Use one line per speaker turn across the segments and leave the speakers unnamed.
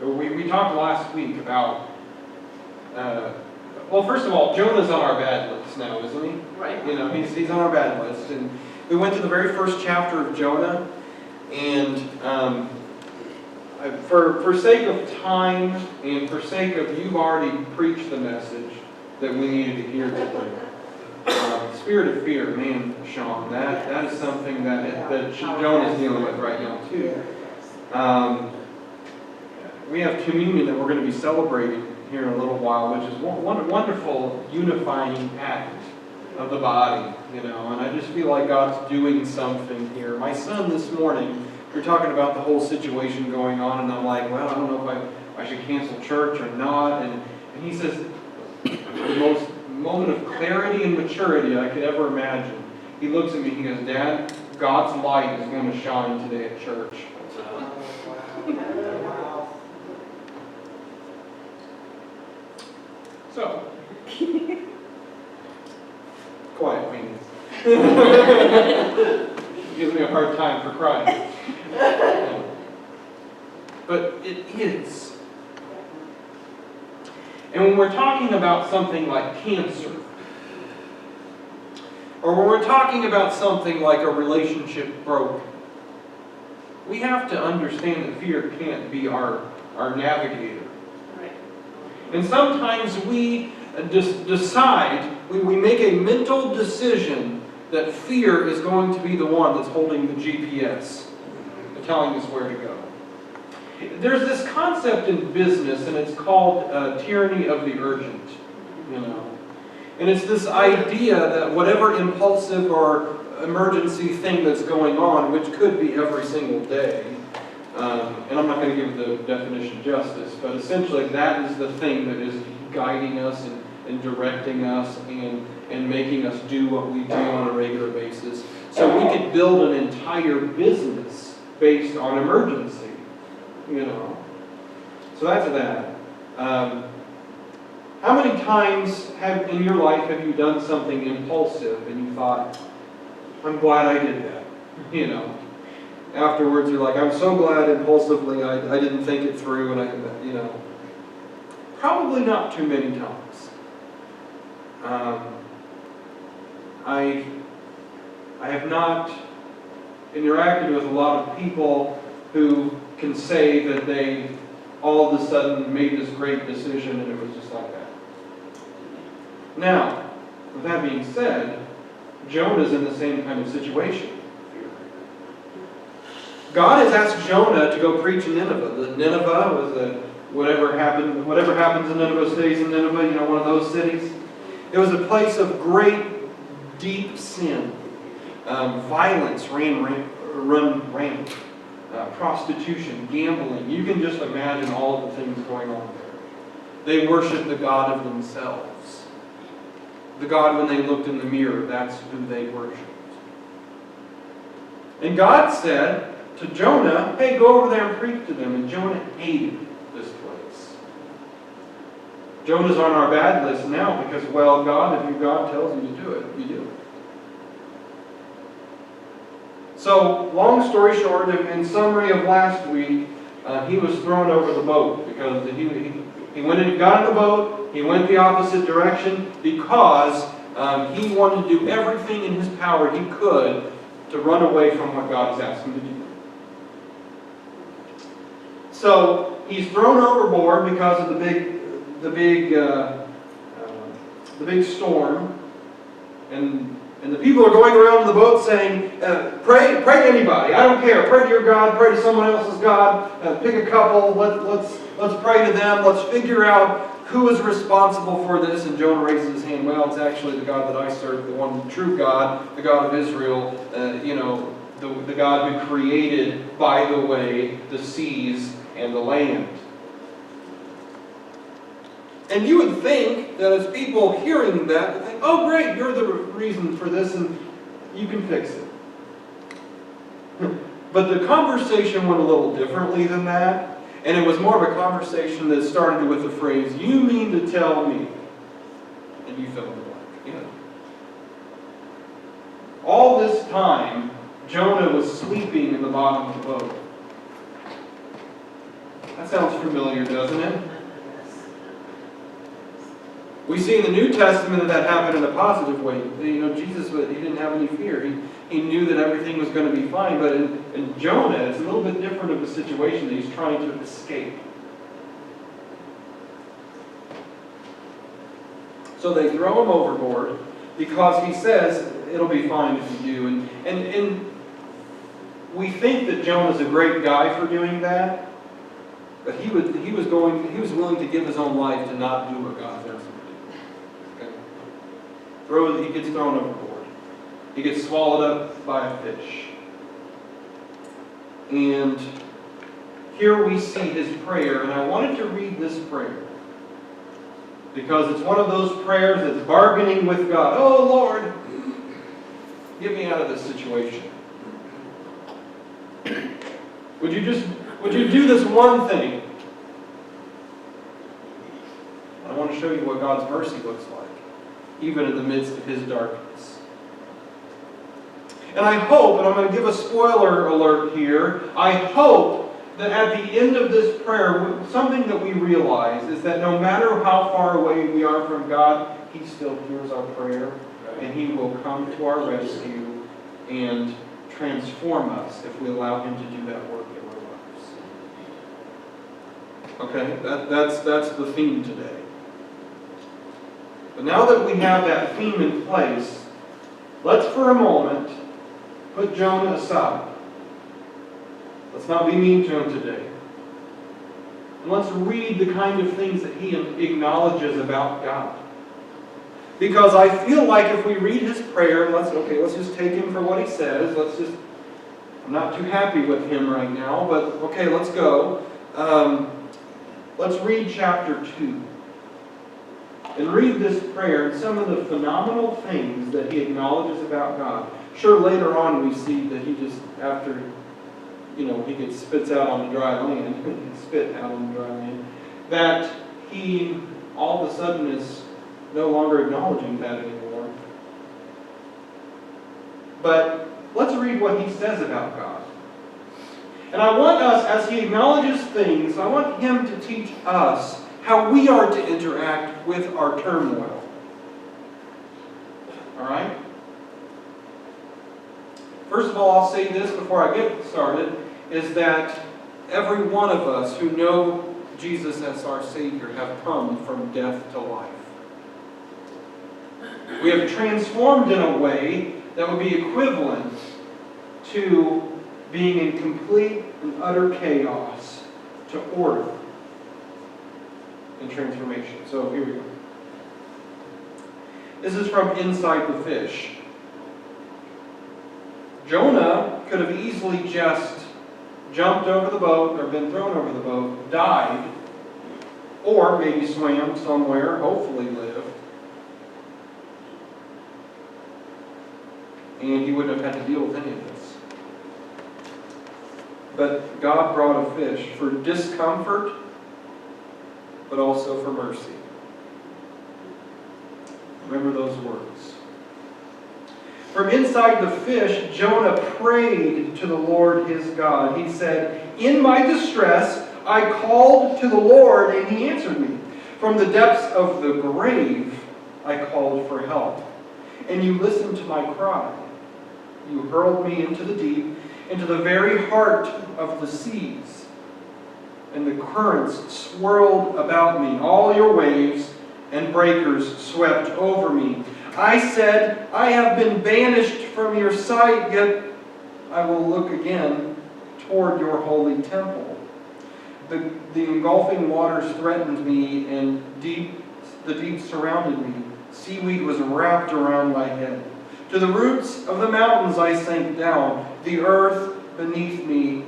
We talked last week about, well, first of all, Jonah's on our bad list now, isn't he?
Right.
You know, he's on our bad list. And we went to the very first chapter of Jonah, and for sake of time and for sake of you've already preached the message that we needed to hear today. Spirit of fear, man, Sean, that is something that Jonah's dealing with right now too. We have communion that we're going to be celebrating here in a little while, which is one wonderful unifying act of the body, you know, and I just feel like God's doing something here. My son this morning, we were talking about the whole situation going on, and I'm like, well, I don't know if I should cancel church or not, and he says, the most moment of clarity and maturity I could ever imagine. He looks at me, he goes, Dad, God's light is going to shine today at church. So, quiet means. Gives me a hard time for crying. But it is. And when we're talking about something like cancer, or when we're talking about something like a relationship broken, we have to understand that fear can't be our navigator. And sometimes we decide, we make a mental decision that fear is going to be the one that's holding the GPS, and telling us where to go. There's this concept in business, and it's called tyranny of the urgent, you know. And it's this idea that whatever impulsive or emergency thing that's going on, which could be every single day, and I'm not going to give the definition justice, but essentially that is the thing that is guiding us and directing us and making us do what we do on a regular basis. So we could build an entire business based on emergency, you know. So that's that. How many times in your life have you done something impulsive and you thought, I'm glad I did that, you know? Afterwards, you're like, I'm so glad impulsively I didn't think it through, and I, you know. Probably not too many times. I have not interacted with a lot of people who can say that they all of a sudden made this great decision and it was just like that. Now, with that being said, Jonah's in the same kind of situation. God has asked Jonah to go preach in Nineveh. The Nineveh was whatever happens in Nineveh stays in Nineveh, you know, one of those cities. It was a place of great, deep sin. Violence run rampant. Prostitution, gambling. You can just imagine all of the things going on there. They worshiped the god of themselves. The god when they looked in the mirror, that's who they worshipped. And God said to Jonah, hey, go over there and preach to them. And Jonah hated this place. Jonah's on our bad list now because, well, God, if your God tells you to do it, you do it. So, long story short, in summary of last week, he was thrown over the boat because he went and got in the boat, he went the opposite direction because he wanted to do everything in his power he could to run away from what God has asked him to do. So he's thrown overboard because of the big storm, and the people are going around the boat saying, pray to anybody. I don't care. Pray to your God. Pray to someone else's God. Pick a couple. Let's pray to them. Let's figure out who is responsible for this. And Jonah raises his hand. Well, it's actually the God that I serve, the one true God, the God of Israel. You know, the God who created, by the way, the seas and the land. And you would think that as people hearing that, would think, oh great, you're the reason for this and you can fix it. But the conversation went a little differently than that. And it was more of a conversation that started with the phrase, you mean to tell me? And you fill in the blank. You know. All this time, Jonah was sleeping in the bottom of the boat. That sounds familiar, doesn't it? We see in the New Testament that happened in a positive way. Jesus, he didn't have any fear. He knew that everything was going to be fine. But in Jonah, it's a little bit different of a situation that he's trying to escape. So they throw him overboard because he says, it'll be fine if you do. And we think that Jonah's a great guy for doing that. But he was willing to give his own life to not do what God asked him to do. Okay? He gets thrown overboard. He gets swallowed up by a fish. And here we see his prayer, and I wanted to read this prayer. Because it's one of those prayers that's bargaining with God. Oh Lord, get me out of this situation. Would you do this one thing? I want to show you what God's mercy looks like, even in the midst of his darkness. And I hope, and I'm going to give a spoiler alert here, I hope that at the end of this prayer, something that we realize is that no matter how far away we are from God, he still hears our prayer, and he will come to our rescue and transform us if we allow him to do that work in our lives. Okay, that's the theme today. But now that we have that theme in place, let's for a moment put Jonah aside. Let's not be mean to him today. And let's read the kind of things that he acknowledges about God. Because I feel like if we read his prayer, let's just take him for what he says. I'm not too happy with him right now, but okay, let's go. Let's read chapter 2. And read this prayer and some of the phenomenal things that he acknowledges about God. Sure, later on we see that he just, after he gets spits out on the dry land, spit out on the dry land, that he all of a sudden is no longer acknowledging that anymore. But let's read what he says about God. And I want us, as he acknowledges things, I want him to teach us how we are to interact with our turmoil. Alright? First of all, I'll say this before I get started, is that every one of us who know Jesus as our Savior have come from death to life. We have transformed in a way that would be equivalent to being in complete and utter chaos to order and transformation. So here we go. This is from Inside the Fish. Jonah could have easily just jumped over the boat or been thrown over the boat, died, or maybe swam somewhere, hopefully lived. And he wouldn't have had to deal with any of this. But God brought a fish for discomfort, but also for mercy. Remember those words. From inside the fish, Jonah prayed to the Lord his God. He said, "In my distress, I called to the Lord, and he answered me. From the depths of the grave, I called for help. And you listened to my cry. You hurled me into the deep, into the very heart of the seas. And the currents swirled about me. All your waves and breakers swept over me. I said, I have been banished from your sight, yet I will look again toward your holy temple. The engulfing waters threatened me, and the deep surrounded me. Seaweed was wrapped around my head. To the roots of the mountains I sank down. The earth beneath me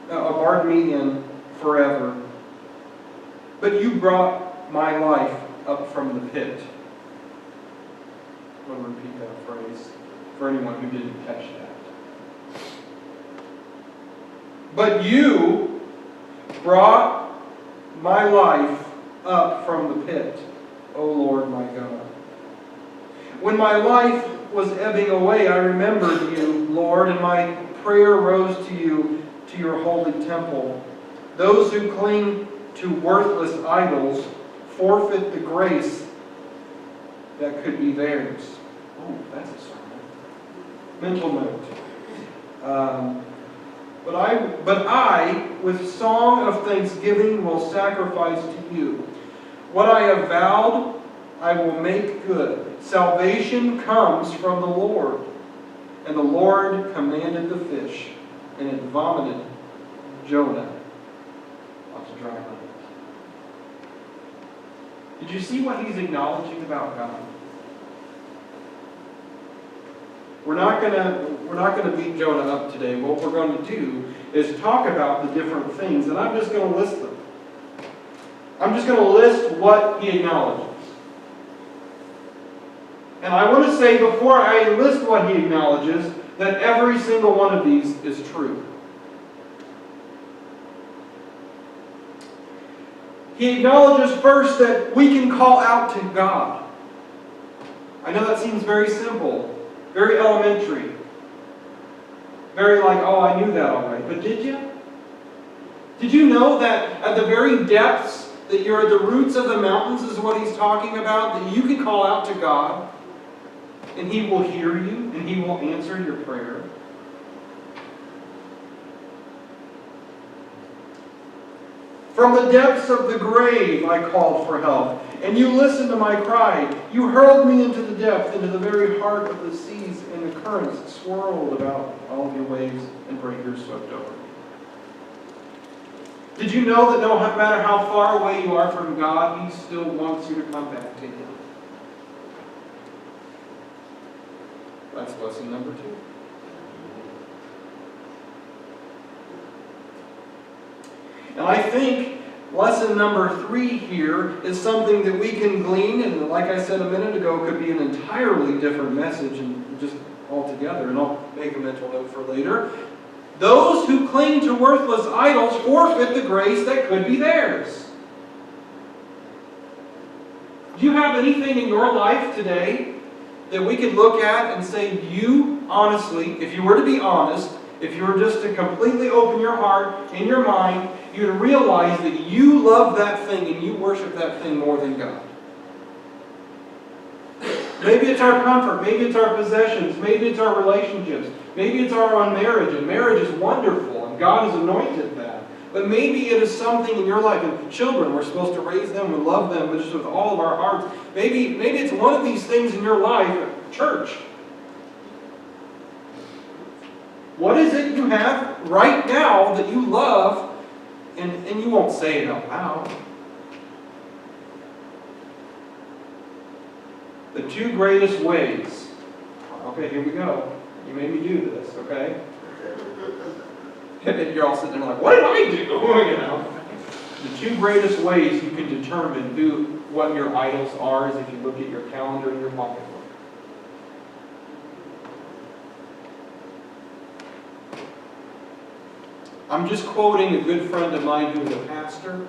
barred me in forever. But you brought my life up from the pit." I'm going to repeat that phrase for anyone who didn't catch that. But you brought my life up from the pit, O Lord my God. When my life was ebbing away, I remembered you, Lord, and my prayer rose to you, to your holy temple. those who cling to worthless idols forfeit the grace that could be theirs. Oh, that's a sermon. Mental note. But I, with song of thanksgiving, will sacrifice to you. What I have vowed, I will make good. Salvation comes from the Lord. And the Lord commanded the fish, and it vomited Jonah onto dry land. Did you see what he's acknowledging about God? We're not going to beat Jonah up today. What we're going to do is talk about the different things, and I'm just going to list them. I'm just going to list what he acknowledges. And I want to say before I list what he acknowledges that every single one of these is true. He acknowledges first that we can call out to God. I know that seems very simple. Very elementary. Very like, oh, I knew that already. But did you? Did you know that at the very depths, that you're at the roots of the mountains is what he's talking about? That you can call out to God, and He will hear you, and He will answer your prayer. From the depths of the grave I called for help, and you listened to my cry. You hurled me into the depth, into the very heart of the seas, and the currents swirled about all of your waves, and breakers swept over me. Did you know that no matter how far away you are from God, He still wants you to come back to Him? That's lesson number 2. And I think lesson number 3 here is something that we can glean, and like I said a minute ago, could be an entirely different message and just altogether, and I'll make a mental note for later. Those who cling to worthless idols forfeit the grace that could be theirs. Do you have anything in your life today that we could look at and say, you honestly, if you were to be honest, if you were just to completely open your heart and your mind, you'd realize that you love that thing and you worship that thing more than God. Maybe it's our comfort, maybe it's our possessions, maybe it's our relationships, maybe it's our own marriage, and marriage is wonderful, and God has anointed that. But maybe it is something in your life, and children, we're supposed to raise them and love them just with all of our hearts. Maybe it's one of these things in your life, church. What is it you have right now that you love, and you won't say it out loud? The 2 greatest ways. Okay, here we go. You made me do this, okay? And you're all sitting there like, what did I do? You know? The 2 greatest ways you can determine what your idols are is if you look at your calendar and your pocketbook. I'm just quoting a good friend of mine who is a pastor,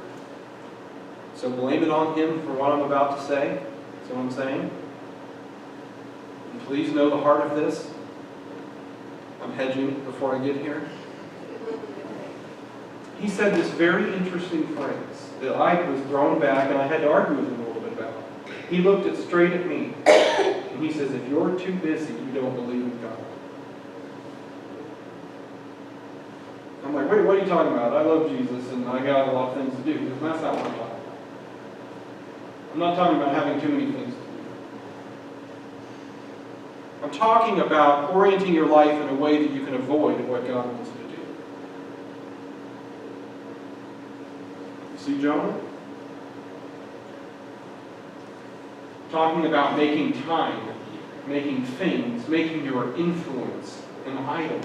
so blame it on him for what I'm about to say. That's what I'm saying. And please know the heart of this. I'm hedging before I get here. He said this very interesting phrase that I was thrown back and I had to argue with him a little bit about. He looked straight at me and he says, if you're too busy, you don't believe in God. I'm like, wait, what are you talking about? I love Jesus and I got a lot of things to do. Because that's not what I'm talking about. I'm not talking about having too many things to do. I'm talking about orienting your life in a way that you can avoid what God wants you to do. You see Jonah? Talking about making time, making things, making your influence an idol.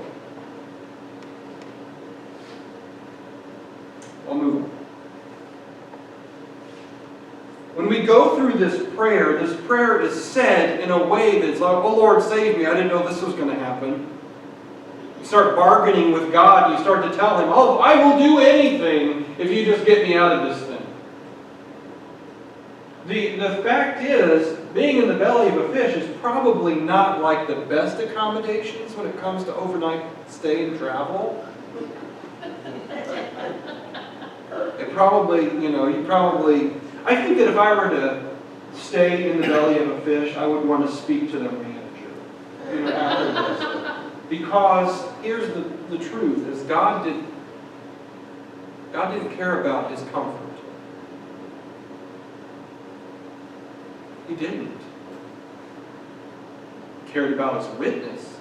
I'll move on. When we go through this prayer is said in a way that's like, oh Lord, save me, I didn't know this was going to happen. You start bargaining with God, and you start to tell Him, oh, I will do anything if you just get me out of this thing. The fact is, being in the belly of a fish is probably not like the best accommodations when it comes to overnight stay and travel. probably, I think that if I were to stay in the belly of a fish, I would want to speak to their manager, after this. Because here's the truth, is God didn't care about his comfort. He didn't. He cared about his witness.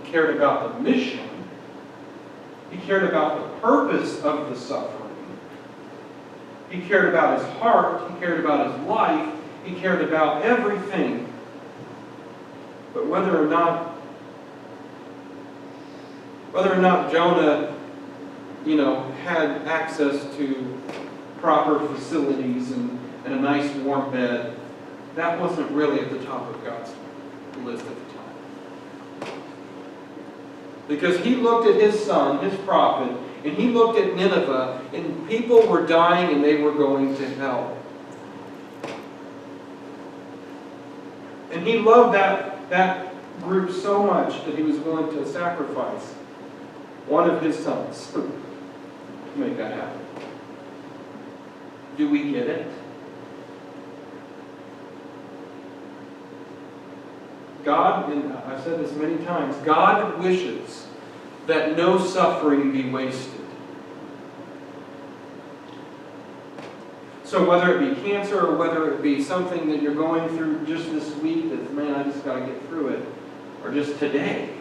He cared about the mission. He cared about the purpose of the suffering. He cared about his heart. He cared about his life. He cared about everything. But whether or not Jonah, had access to proper facilities and a nice warm bed, that wasn't really at the top of God's list at the time. Because he looked at his son, his prophet, and he looked at Nineveh, and people were dying and they were going to hell. And he loved that group so much that he was willing to sacrifice one of his sons to make that happen. Do we get it? God, and I've said this many times, God wishes that no suffering be wasted. So whether it be cancer or whether it be something that you're going through just this week that, man, I just got to get through it, or just today,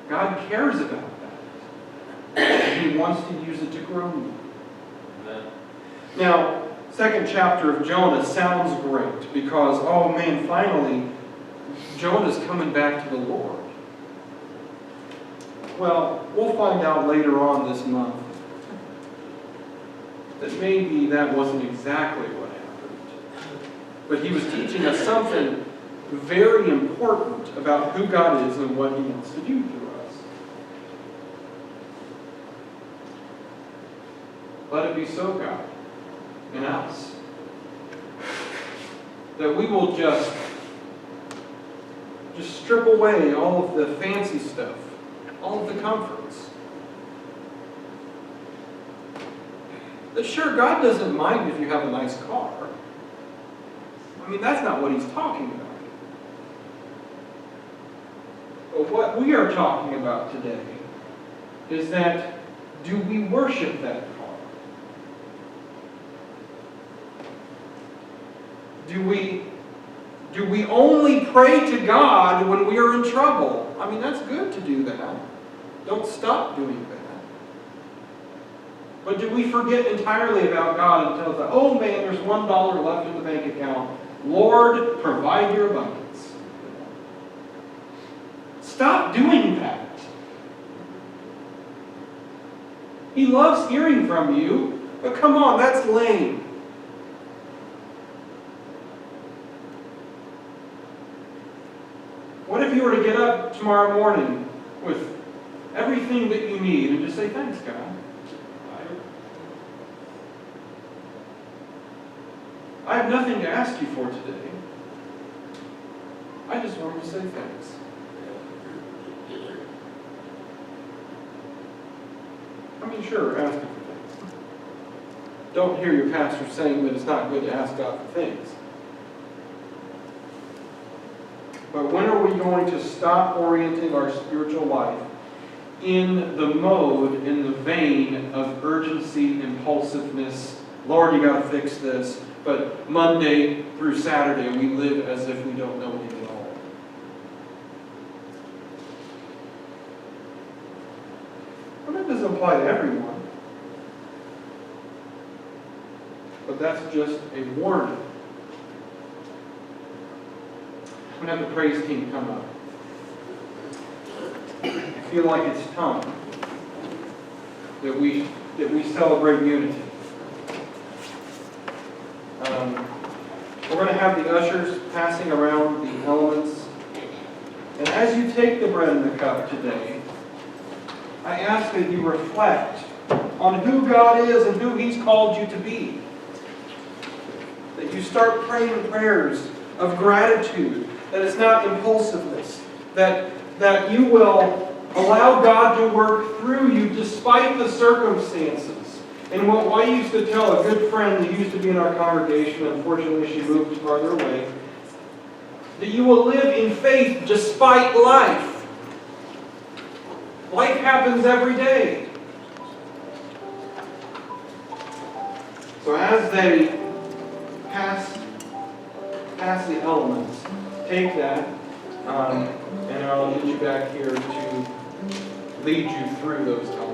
God cares about that. And he wants to use it to grow you. Amen. Now, second chapter of Jonah sounds great because, oh man, finally, Jonah's coming back to the Lord. Well, we'll find out later on this month that maybe that wasn't exactly what happened. But he was teaching us something very important about who God is and what he wants to do through us. Let it be so, God, in us, that we will just strip away all of the fancy stuff, all of the comforts. But sure, God doesn't mind if you have a nice car. I mean, that's not what he's talking about. But what we are talking about today is that, do we worship that car? Do we only pray to God when we are in trouble? I mean, that's good to do that. Don't stop doing that. But do we forget entirely about God and tell us, oh man, there's $1 left in the bank account. Lord, provide your abundance. Stop doing that. He loves hearing from you, but come on, that's lame. What if you were to get up tomorrow morning with everything that you need and just say, thanks, God. I have nothing to ask you for today. I just wanted to say thanks. I mean, sure, ask him for things. Don't hear your pastor saying that it's not good to ask God for things. But when are we going to stop orienting our spiritual life in the mode, in the vein of urgency, impulsiveness? Lord, you got to fix this. But Monday through Saturday, we live as if we don't know him at all. Well, that doesn't apply to everyone. But that's just a warning. I'm going to have the praise team come up. I feel like it's time that we celebrate unity. We're going to have the ushers passing around the elements. And as you take the bread and the cup today, I ask that you reflect on who God is and who he's called you to be. That you start praying prayers of gratitude, that it's not impulsiveness, that you will allow God to work through you despite the circumstances. And what I used to tell a good friend that used to be in our congregation, unfortunately she moved farther away, that you will live in faith despite life. Life happens every day. So as they pass the elements, take that, and I'll get you back here to lead you through those elements.